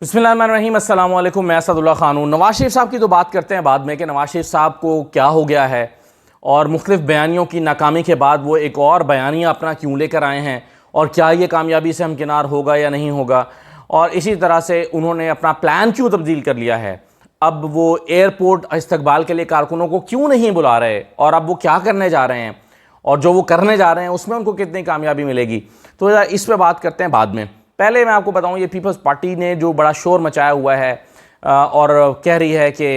बिस्मिल्लाहिर्रहमानिर्रहीम, अस्सलाम वालेकुम। मैं असदुल्ला खान हूँ। नवाज शरीफ साहब की तो बात करते हैं बाद में कि नवाज शरीफ साहब को क्या हो गया है और मुख्तलिफ बयानियों की नाकामी के बाद वो एक और बयानिया अपना क्यों लेकर आए हैं और क्या ये कामयाबी से हमकिनार होगा या नहीं होगा, और इसी तरह से उन्होंने अपना प्लान क्यों तब्दील कर लिया है। अब वो एयरपोर्ट इस्तकबाल के लिए कारकुनों को क्यों नहीं बुला रहे और अब वो क्या करने जा रहे हैं और जो वो करने जा रहे हैं उसमें उनको कितनी कामयाबी मिलेगी, तो इस पर बात करते हैं बाद में। पहले मैं आपको बताऊं, ये पीपल्स पार्टी ने जो बड़ा शोर मचाया हुआ है और कह रही है कि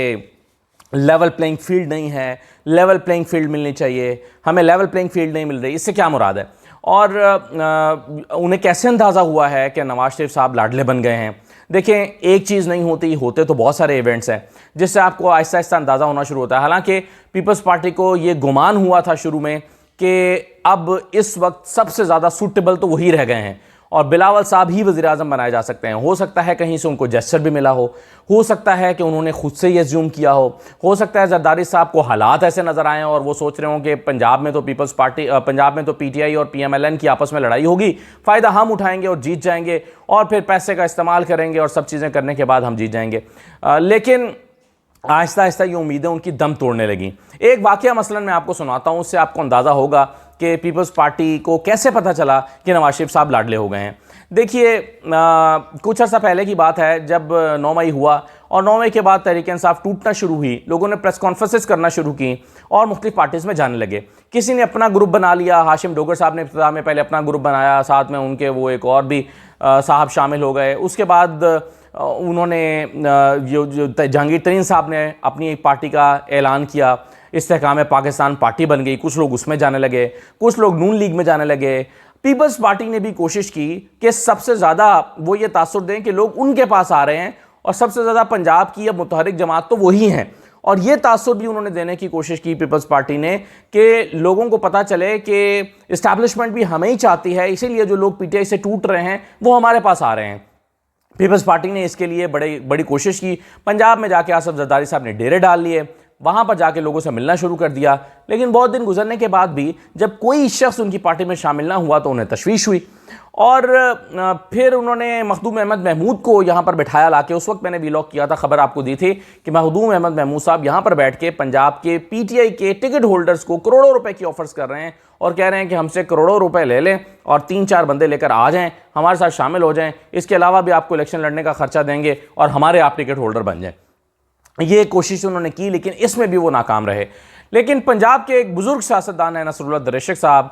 लेवल प्लेइंग फील्ड नहीं है, लेवल प्लेइंग फील्ड मिलनी चाहिए, हमें लेवल प्लेइंग फील्ड नहीं मिल रही, इससे क्या मुराद है और उन्हें कैसे अंदाज़ा हुआ है कि नवाज शरीफ साहब लाडले बन गए हैं। देखें, एक चीज़ नहीं होती, होते तो बहुत सारे इवेंट्स हैं जिससे आपको आहिस्ता आहिस्ता अंदाज़ा होना शुरू होता है। हालांकि पीपल्स पार्टी को ये गुमान हुआ था शुरू में कि अब इस वक्त सबसे ज़्यादा सूटेबल तो वही रह गए हैं और बिलावल साहब ही वज़ीर आज़म बनाए जा सकते हैं। हो सकता है कहीं से उनको जेस्चर भी मिला हो सकता है कि उन्होंने खुद से ही एज्यूम किया हो सकता है जरदारी साहब को हालात ऐसे नज़र आएँ और वो सोच रहे हों कि पंजाब में तो पीपल्स पार्टी, पंजाब में तो पीटीआई और पीएमएलएन की आपस में लड़ाई होगी, फ़ायदा हम उठाएंगे और जीत जाएंगे और फिर पैसे का इस्तेमाल करेंगे और सब चीज़ें करने के बाद हम जीत जाएंगे। लेकिन आहिस्ता आहिस्ता ये उम्मीदें उनकी दम तोड़ने लगी। एक वाक़या मसलन मैं आपको सुनाता हूँ, उससे आपको अंदाज़ा होगा कि पीपल्स पार्टी को कैसे पता चला कि नवाज शरीफ साहब लाडले हो गए हैं। देखिए, कुछ अर्सा पहले की बात है जब 9 मई हुआ और 9 मई के बाद तहरीक इंसाफ टूटना शुरू हुई, लोगों ने प्रेस कॉन्फ्रेंसेस करना शुरू की और मुख्तलिफ पार्टीज़ में जाने लगे। किसी ने अपना ग्रुप बना लिया, हाशिम डोगर साहब ने इब्तिदा में पहले अपना ग्रुप बनाया, साथ में उनके वो एक और भी साहब शामिल हो गए। उसके बाद उन्होंने जो जहांगीर तरीन साहब ने अपनी एक पार्टी का ऐलान किया, इस्तेहकाम पाकिस्तान पार्टी बन गई, कुछ लोग उसमें जाने लगे, कुछ लोग नून लीग में जाने लगे। पीपल्स पार्टी ने भी कोशिश की कि सबसे ज़्यादा वो ये तासुर दें कि लोग उनके पास आ रहे हैं और सबसे ज़्यादा पंजाब की अब मुतहरिक जमात तो वही हैं, और ये तासुर भी उन्होंने देने की कोशिश की पीपल्स पार्टी ने कि लोगों को पता चले कि इस्टेब्लिशमेंट भी हमें ही चाहती है, इसीलिए जो लोग पीटीआई से टूट रहे हैं वो हमारे पास आ रहे हैं। पीपल्स पार्टी ने इसके लिए बड़ी कोशिश की। पंजाब में जाके आसफ जरदारी साहब ने डेरे डाल लिए, वहाँ पर जाके लोगों से मिलना शुरू कर दिया, लेकिन बहुत दिन गुजरने के बाद भी जब कोई शख्स उनकी पार्टी में शामिल ना हुआ तो उन्हें तशवीश हुई और फिर उन्होंने मखदूम अहमद महमूद को यहाँ पर बैठाया लाके। उस वक्त मैंने व्लॉग किया था, खबर आपको दी थी कि मखदूम अहमद महमूद साहब यहाँ पर बैठ के पंजाब के पीटीआई के टिकट होल्डर्स को करोड़ों रुपए की ऑफर्स कर रहे हैं और कह रहे हैं कि हमसे करोड़ों रुपए ले लें और 3-4 बंदे लेकर आ जाएं, हमारे साथ शामिल हो जाएं, इसके अलावा भी आपको इलेक्शन लड़ने का खर्चा देंगे और हमारे आप टिकट होल्डर बन जाएं। ये कोशिश उन्होंने की लेकिन इसमें भी वो नाकाम रहे। लेकिन पंजाब के एक बुजुर्ग सियासतदान है नसरुल्लाह दरेशक साहब,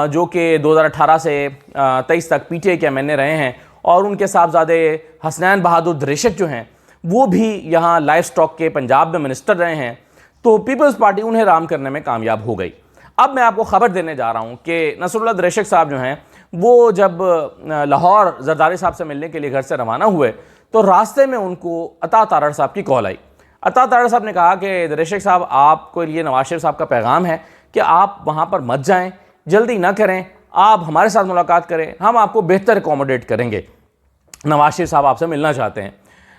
जो कि 2018 से 23 तक पीटीआई के एमएनए रहे हैं, और उनके साहबजादे हसनैन बहादुर दरेशक जो हैं वो भी यहाँ लाइफ स्टॉक के पंजाब में मिनिस्टर रहे हैं। तो पीपल्स पार्टी उन्हें राम करने में कामयाब हो गई। अब मैं आपको खबर देने जा रहा हूँ कि नसरुल्लाह दरेशक साहब जो हैं वो जब लाहौर जरदारी साहब से मिलने के लिए घर से रवाना हुए तो रास्ते में उनको अता तारड़ साहब की कॉल आई। अता तारड़ साहब ने कहा कि दरेशक साहब, आपको लिए नवाज शरीफ साहब का पैगाम है कि आप वहाँ पर मत जाएं, जल्दी ना करें, आप हमारे साथ मुलाकात करें, हम आपको बेहतर अकोमोडेट करेंगे, नवाज शरीफ साहब आपसे मिलना चाहते हैं।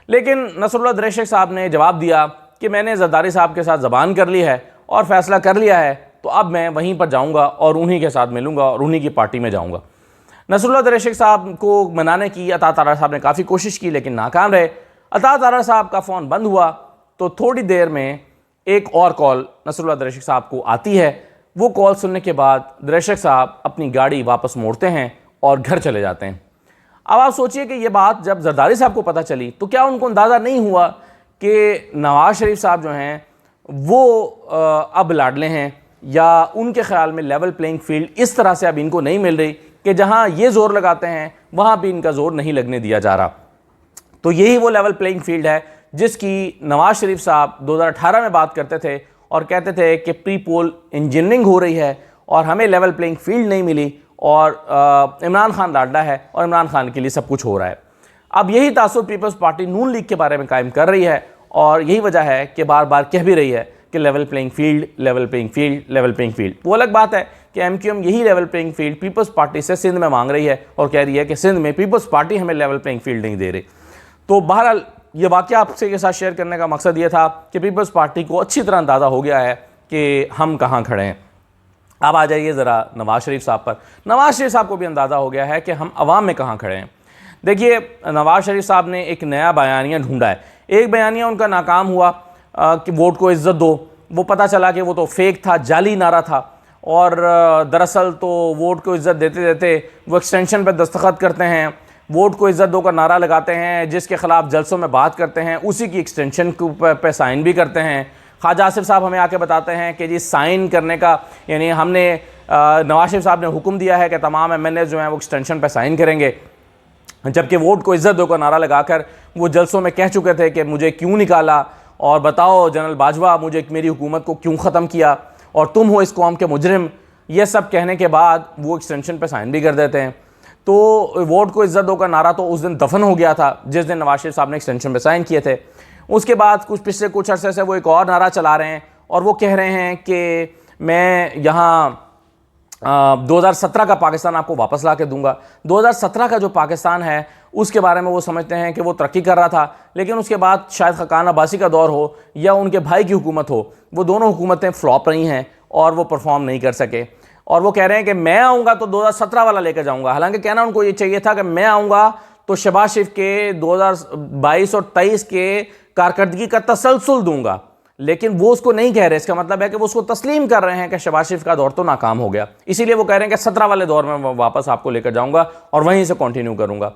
लेकिन नसरुल्लाह दरेशक साहब ने जवाब दिया कि मैंने जरदारी साहब के साथ ज़बान कर ली है और फैसला कर लिया है, तो अब मैं वहीं पर जाऊँगा और उन्हीं के साथ मिलूँगा और उन्हीं की पार्टी में जाऊँगा। नसरुल्लाह दरेशक साहब को मनाने की अता तारड़ साहब ने काफ़ी कोशिश की लेकिन नाकाम रहे। अता तारड़ साहब का फ़ोन बंद हुआ तो थोड़ी देर में एक और कॉल नसरुल्लाह दरेशक साहब को आती है। वो कॉल सुनने के बाद दरेशक साहब अपनी गाड़ी वापस मोड़ते हैं और घर चले जाते हैं। अब आप सोचिए कि ये बात जब जरदारी साहब को पता चली तो क्या उनको अंदाज़ा नहीं हुआ कि नवाज शरीफ साहब जो हैं वो अब लाडले हैं, या उनके ख्याल में लेवल प्लेइंग फील्ड इस तरह से अब इनको नहीं मिल रही कि जहाँ ये ज़ोर लगाते हैं वहाँ भी इनका ज़ोर नहीं लगने दिया जा रहा। तो यही वो लेवल प्लेइंग फील्ड है जिसकी नवाज शरीफ साहब 2018 में बात करते थे और कहते थे कि प्री पोल इंजीनियरिंग हो रही है और हमें लेवल प्लेइंग फील्ड नहीं मिली और इमरान खान लाडला है और इमरान खान के लिए सब कुछ हो रहा है। अब यही तासुर पीपल्स पार्टी नून लीग के बारे में कायम कर रही है और यही वजह है कि बार बार कह भी रही है कि level playing field, level playing field, level playing field. वो अलग बात है कि एमक्यूएम यही level playing field Peoples Party से सिंध में मांग रही है और कह रही है कि सिंध में पीपल्स पार्टी हमें लेवल प्लेइंग फील्ड नहीं दे रही। तो बहरहाल ये वाक़या आपसे के साथ शेयर करने का मकसद ये था कि पीपल्स पार्टी को अच्छी तरह अंदाज़ा हो गया है कि हम कहाँ खड़े हैं। अब आ जाइए ज़रा नवाज शरीफ साहब पर। नवाज शरीफ साहब को भी अंदाज़ा हो गया है कि हम अवाम में कहाँ खड़े हैं। देखिए, नवाज शरीफ साहब ने एक नया बयानिया ढूंढा है। एक बयानिया उनका नाकाम हुआ कि वोट को इज्जत दो, वो पता चला कि वो तो फेक था, जाली नारा था, और दरअसल तो वोट को इज्जत देते देते वो एक्सटेंशन पर दस्तखत करते हैं, वोट को इज्जत दो का नारा लगाते हैं, जिसके खिलाफ जलसों में बात करते हैं, उसी की एक्सटेंशन पे साइन भी करते हैं। ख्वाजा आसिफ साहब हमें आके बताते हैं कि जी साइन करने का, यानी हमने नवाज शरीफ साहब ने हुक्म दिया है कि तमाम MNA जो हैं वो एक्सटेंशन पर साइन करेंगे, जबकि वोट को इज्जत दो का नारा लगाकर वो जलसों में कह चुके थे कि मुझे क्यों निकाला, और बताओ जनरल बाजवा मुझे मेरी हुकूमत को क्यों ख़त्म किया, और तुम हो इस कौम के मुजरिम। ये सब कहने के बाद वो एक्सटेंशन पे साइन भी कर देते हैं। तो वोट को इज्जत दो का नारा तो उस दिन दफन हो गया था जिस दिन नवाज शरीफ साहब ने एक्सटेंशन पे साइन किए थे। उसके बाद पिछले कुछ अरसे से वो एक और नारा चला रहे हैं, और वो कह रहे हैं कि मैं यहाँ 2017 का पाकिस्तान आपको वापस ला के दूंगा। 2017 का जो पाकिस्तान है उसके बारे में वो समझते हैं कि वो तरक्की कर रहा था, लेकिन उसके बाद शायद खकान अब्बासी का दौर हो या उनके भाई की हुकूमत हो, वो दोनों हुकूमतें फ्लॉप रही हैं और वो परफॉर्म नहीं कर सके। और वो कह रहे हैं कि मैं आऊँगा तो 2017 वाला लेकर जाऊँगा। हालांकि कहना उनको ये चाहिए था कि मैं आऊँगा तो शहबाज शरीफ के 2022 और 23 के कारकर्दगी का तसलसल दूंगा, लेकिन वो उसको नहीं कह रहे। इसका मतलब है कि वो उसको तस्लीम कर रहे हैं कि शहबाज शरीफ का दौर तो नाकाम हो गया, इसीलिए वो कह रहे हैं कि 17 वाले दौर में वापस आपको लेकर जाऊंगा और वहीं से कंटिन्यू करूंगा।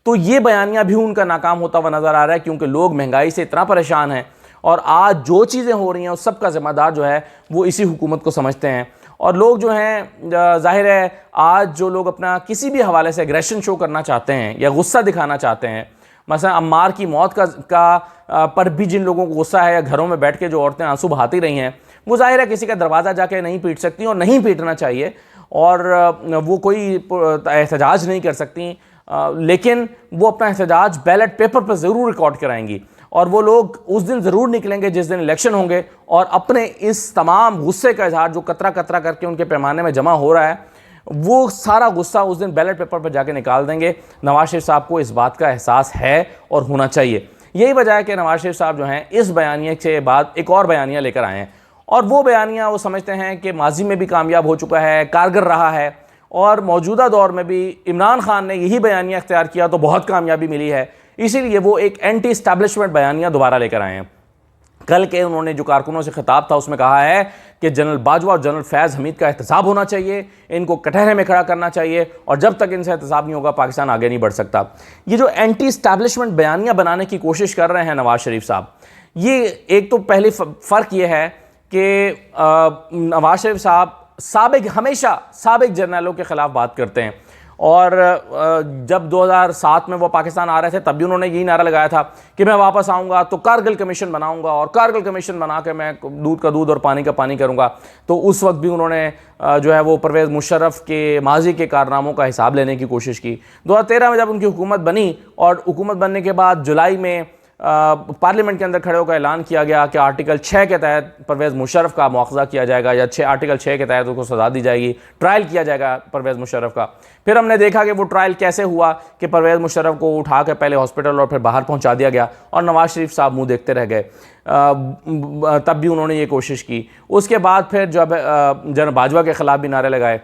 तो ये बयानिया भी उनका नाकाम होता हुआ नजर आ रहा है, क्योंकि लोग महंगाई से इतना परेशान हैं, और आज जो चीज़ें हो रही हैं उस सब का जिम्मेदार जो है वो इसी हुकूमत को समझते हैं। और लोग जो हैं, जाहिर है आज जो लोग अपना किसी भी हवाले से एग्रेशन शो करना चाहते हैं या गुस्सा दिखाना चाहते हैं, मसलन अम्मार की मौत पर भी जिन लोगों को गुस्सा है, या घरों में बैठ के जो औरतें आंसू बहाती रही हैं, वो जाहिर है किसी का दरवाज़ा जाके नहीं पीट सकती और नहीं पीटना चाहिए, और वो कोई एहतजाज नहीं कर सकती, लेकिन वो अपना एहतजाज बैलेट पेपर पर ज़रूर रिकॉर्ड कराएंगी। और वो लोग उस दिन ज़रूर निकलेंगे जिस दिन इलेक्शन होंगे, और अपने इस तमाम गुस्से का इजहार जो कतरा कतरा करके उनके पैमाने में जमा हो रहा है, वो सारा गुस्सा उस दिन बैलेट पेपर पर जाके निकाल देंगे। नवाज शरीफ साहब को इस बात का एहसास है और होना चाहिए। यही वजह है कि नवाज शरीफ साहब जो हैं इस बयानिया के बाद एक और बयानिया लेकर आए हैं, और वो बयानिया वो समझते हैं कि माजी में भी कामयाब हो चुका है, कारगर रहा है, और मौजूदा दौर में भी इमरान खान ने यही बयानिया इख्तियार किया तो बहुत कामयाबी मिली है, इसीलिए वो एक एंटी इस्टेब्लिशमेंट बयानिया दोबारा लेकर आए हैं। कल के उन्होंने जो कारकुनों से खिताब था उसमें कहा है कि जनरल बाजवा और जनरल फैज़ हमीद का एहतसाब होना चाहिए, इनको कटहरे में खड़ा करना चाहिए, और जब तक इनसे एहतसाब नहीं होगा पाकिस्तान आगे नहीं बढ़ सकता। ये जो एंटी इस्टेब्लिशमेंट बयानिया बनाने की कोशिश कर रहे हैं नवाज शरीफ साहब, ये एक तो पहले फ़र्क ये है कि नवाज शरीफ साहब हमेशा साबिक जर्नलों के ख़िलाफ़ बात करते हैं, और जब 2007 में वो पाकिस्तान आ रहे थे तब भी उन्होंने यही नारा लगाया था कि मैं वापस आऊँगा तो कारगिल कमीशन बनाऊँगा, और कारगिल कमीशन बना के मैं दूध का दूध और पानी का पानी करूँगा। तो उस वक्त भी उन्होंने जो है वो परवेज़ मुशर्रफ के माजी के कारनामों का हिसाब लेने की कोशिश की। 2013 में जब उनकी हुकूमत बनी, और हुकूमत बनने के बाद जुलाई में पार्लियामेंट के अंदर खड़े होकर ऐलान किया गया कि आर्टिकल 6 के तहत परवेज़ मुशर्रफ का मुआवजा किया जाएगा, या आर्टिकल 6 के तहत उसको सज़ा दी जाएगी, ट्रायल किया जाएगा परवेज़ मुशर्रफ का। फिर हमने देखा कि वो ट्रायल कैसे हुआ कि परवेज़ मुशर्रफ को उठा के पहले हॉस्पिटल और फिर बाहर पहुंचा दिया गया, और नवाज शरीफ साहब मुंह देखते रह गए। तब भी उन्होंने ये कोशिश की। उसके बाद फिर जब जनरल बाजवा के ख़िलाफ़ भी नारे लगाए।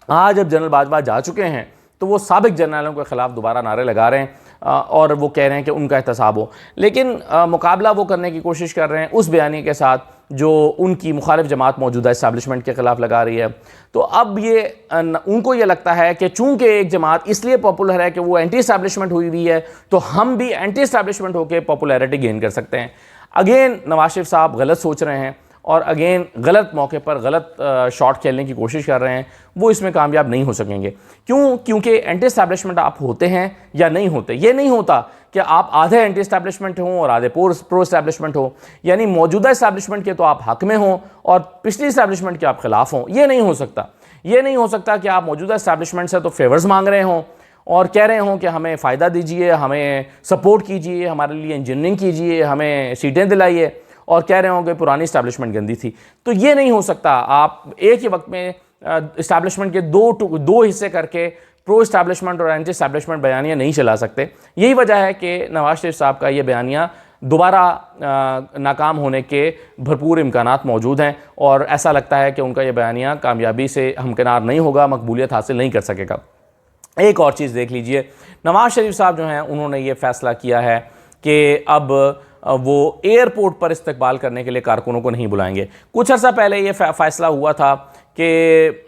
आज जब जनरल बाजवा जा चुके हैं तो वो साबिक जर्नलों के ख़िलाफ़ दोबारा नारे लगा रहे हैं, और वो कह रहे हैं कि उनका एहतसाब हो, लेकिन मुकाबला वो करने की कोशिश कर रहे हैं उस बयानी के साथ जो उनकी मुखालिफ जमात मौजूदा इस्टेब्लिशमेंट के ख़िलाफ़ लगा रही है। तो अब ये उनको ये लगता है कि चूँकि एक जमात इसलिए पॉपुलर है कि वो एंटी इस्टेब्लिशमेंट हुई हुई है, तो हम भी एंटी इस्टेब्लिशमेंट होकर पॉपुलैरिटी गेन कर सकते हैं। अगेन नवाज शरीफ साहब गलत सोच रहे हैं, और अगेन गलत मौके पर गलत शॉट खेलने की कोशिश कर रहे हैं। वो इसमें कामयाब नहीं हो सकेंगे। क्यों? क्योंकि एंटी इस्टेब्लिशमेंट आप होते हैं या नहीं होते। ये नहीं होता कि आप आधे एंटी इस्टेब्लिशमेंट हों और आधे प्रो इस्टेब्लिशमेंट हो, यानी मौजूदा इस्टेब्लिशमेंट के तो आप हक में हों और पिछली इस्टेब्लिशमेंट के आप खिलाफ हों। ये नहीं हो सकता। ये नहीं हो सकता कि आप मौजूदा इस्टेब्लिशमेंट से तो फेवर्स मांग रहे हों और कह रहे हों कि हमें फ़ायदा दीजिए, हमें सपोर्ट कीजिए, हमारे लिए इंजीनियरिंग कीजिए, हमें सीटें दिलाइए, और कह रहे हों कि पुरानी इस्टेब्लिशमेंट गंदी थी। तो ये नहीं हो सकता। आप एक ही वक्त में इस्टेब्लिशमेंट के दो हिस्से करके प्रो इस्टेब्लिशमेंट और एंटी इस्टेब्लिशमेंट बयानियाँ नहीं चला सकते। यही वजह है कि नवाज शरीफ साहब का ये बयानिया दोबारा नाकाम होने के भरपूर इम्कानात मौजूद हैं, और ऐसा लगता है कि उनका ये बयानिया कामयाबी से हमकिनार नहीं होगा, मकबूलियत हासिल नहीं कर सकेगा। एक और चीज़ देख लीजिए, नवाज शरीफ साहब जो हैं उन्होंने ये फैसला किया है कि अब वो एयरपोर्ट पर इस्तकबाल करने के लिए कारकुनों को नहीं बुलाएंगे। कुछ अर्सा पहले ये फैसला हुआ था कि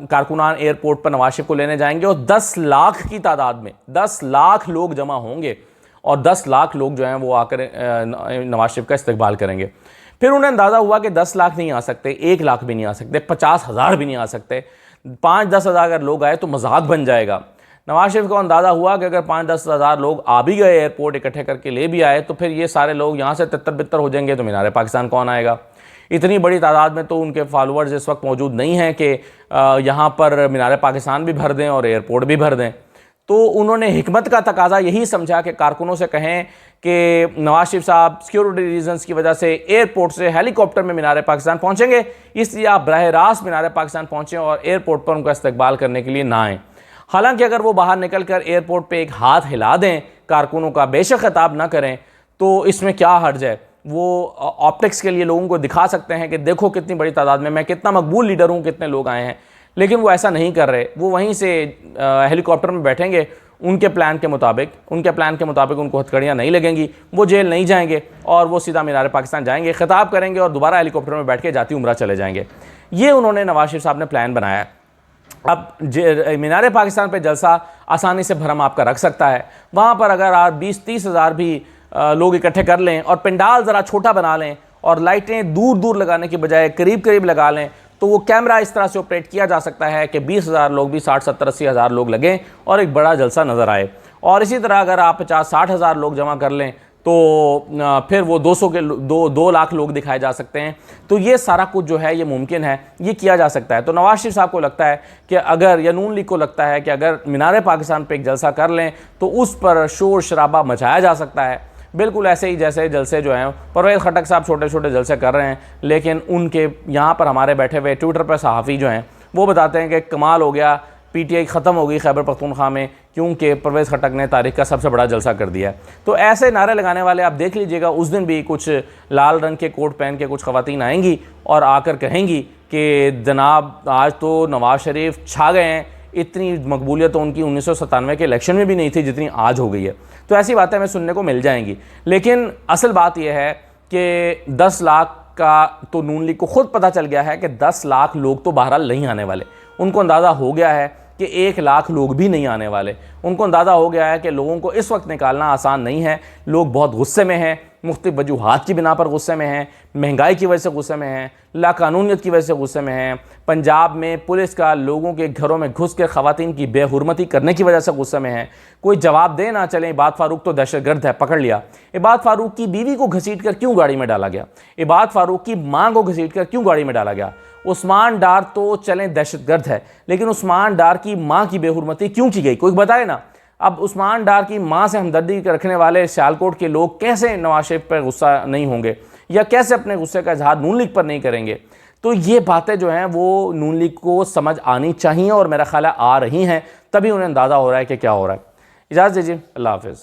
कारकुनान एयरपोर्ट पर नवाज शरीफ को लेने जाएंगे और 10 लाख की तादाद में 10 लाख लोग जमा होंगे और 10 लाख लोग जो हैं वो आकर नवाज शरीफ का इस्तकबाल करेंगे। फिर उन्हें अंदाज़ा हुआ कि 10 लाख नहीं आ सकते, 1 लाख भी नहीं आ सकते, 50,000 भी नहीं आ सकते, 5-10 हज़ार अगर लोग आए तो मजाक बन जाएगा। नवाज शरीफ को अंदाज़ा हुआ कि अगर 5-10 हज़ार लोग आ भी गए एयरपोर्ट इकट्ठे करके ले भी आए तो फिर ये सारे लोग यहाँ से तितर बितर हो जाएंगे तो मीनार पाकिस्तान कौन आएगा। इतनी बड़ी तादाद में तो उनके फॉलोअर्स इस वक्त मौजूद नहीं हैं कि यहाँ पर मीनार पाकिस्तान भी भर दें और एयरपोर्ट भी भर दें। तो उन्होंने हिकमत का तकाजा यही समझा कि कारकुनों से कहें कि नवाज शरीफ साहब सिक्योरिटी रीजंस की वजह से एयरपोर्ट से हेलीकॉप्टर में मीनार पाकिस्तान पहुँचेंगे, इसलिए आप बराह रास्त मीनार पाकिस्तान पहुँचें और एयरपोर्ट पर उनका इस्तकबाल करने के लिए ना आएँ। हालांकि अगर वो बाहर निकल कर एयरपोर्ट पे एक हाथ हिला दें कारकुनों का, बेशक खिताब ना करें, तो इसमें क्या हर्ज है। वो ऑप्टिक्स के लिए लोगों को दिखा सकते हैं कि देखो कितनी बड़ी तादाद में मैं कितना मकबूल लीडर हूँ, कितने लोग आए हैं, लेकिन वो ऐसा नहीं कर रहे। वो वहीं से हेलीकॉप्टर में बैठेंगे, उनके प्लान के मुताबिक उनको हथकड़ियाँ नहीं लगेंगी, वो जेल नहीं जाएंगे और वो सीधा मीनार पाकिस्तान जाएंगे, खिताब करेंगे और दोबारा हेलीकॉप्टर में बैठ के जाती उम्रा चले जाएंगे। ये उन्होंने नवाज शरीफ साहब ने प्लान बनाया है। अब मीनार पाकिस्तान पे जलसा आसानी से भरम आपका रख सकता है। वहाँ पर अगर आप 20-30 हज़ार भी लोग इकट्ठे कर लें और पंडाल ज़रा छोटा बना लें और लाइटें दूर दूर लगाने की बजाय करीब करीब लगा लें, तो वो कैमरा इस तरह से ऑपरेट किया जा सकता है कि 20 हज़ार लोग भी 60-70-80 हज़ार लोग लगें और एक बड़ा जलसा नज़र आए। और इसी तरह अगर आप 50-60 हज़ार लोग जमा कर लें तो फिर वो 2 लाख लोग दिखाए जा सकते हैं। तो ये सारा कुछ जो है ये मुमकिन है, ये किया जा सकता है। तो नवाज शरीफ साहब को लगता है कि अगर, या नून लीग को लगता है कि अगर मीनार पाकिस्तान पे एक जलसा कर लें तो उस पर शोर शराबा मचाया जा सकता है, बिल्कुल ऐसे ही जैसे जलसे जो हैं परवेज़ खटक साहब छोटे छोटे जलसे कर रहे हैं। लेकिन उनके यहाँ पर हमारे बैठे हुए ट्विटर पर सहाफ़ी जो हैं वो बताते हैं कि कमाल हो गया, PTI ख़त्म हो गई खैबर पख्तूनख्वा में, क्योंकि परवेज़ खटक ने तारीख का सबसे बड़ा जलसा कर दिया है। तो ऐसे नारे लगाने वाले आप देख लीजिएगा, उस दिन भी कुछ लाल रंग के कोट पहन के कुछ ख़वातीन आएंगी और आकर कहेंगी कि जनाब आज तो नवाज शरीफ छा गए हैं, इतनी मकबूलियत तो उनकी 1997 के इलेक्शन में भी नहीं थी जितनी आज हो गई है। तो ऐसी बातें हमें सुनने को मिल जाएंगी। लेकिन असल बात यह है कि 10 लाख का तो नून लीग को खुद पता चल गया है कि 10 लाख लोग तो बहरहाल नहीं आने वाले। उनको अंदाज़ा हो गया है कि 1 लाख लोग भी नहीं आने वाले। उनको अंदाज़ा हो गया है कि लोगों को इस वक्त निकालना आसान नहीं है। लोग बहुत गुस्से में हैं, मुख्तलिफ वजूहात की बिना पर गुस्से में हैं, महंगाई की वजह से गुस्से में हैं, लाकानूनियत की वजह से गुस्से में हैं, पंजाब में पुलिस का लोगों के घरों में घुस कर ख़वातीन की बेहुरमती करने की वजह से गुस्से में हैं। कोई जवाब दे ना चले, इबाद फ़ारूक तो दहशतगर्द है, पकड़ लिया। इबाद फ़ारूक की बीवी को घसीट कर क्यों गाड़ी में डाला गया? इबाद फ़ारूक की माँ को घसीट कर क्यों गाड़ी में डाला गया? उस्मान डार तो चलें दहशतगर्द है, लेकिन उस्मान डार की माँ की बेहुरमती क्यों की गई? कोई बताए ना। अब उस्मान डार की माँ से हमदर्दी रखने वाले सियालकोट के लोग कैसे नवाज शरीफ पर गुस्सा नहीं होंगे या कैसे अपने गुस्से का इजहार नून लीग पर नहीं करेंगे? तो ये बातें जो हैं वो नून लीग को समझ आनी चाहिए और मेरा ख्याल है आ रही हैं, तभी उन्हें अंदाज़ा हो रहा है कि क्या हो रहा है। इजाज़त दीजिए, अल्लाह हाफ़िज़।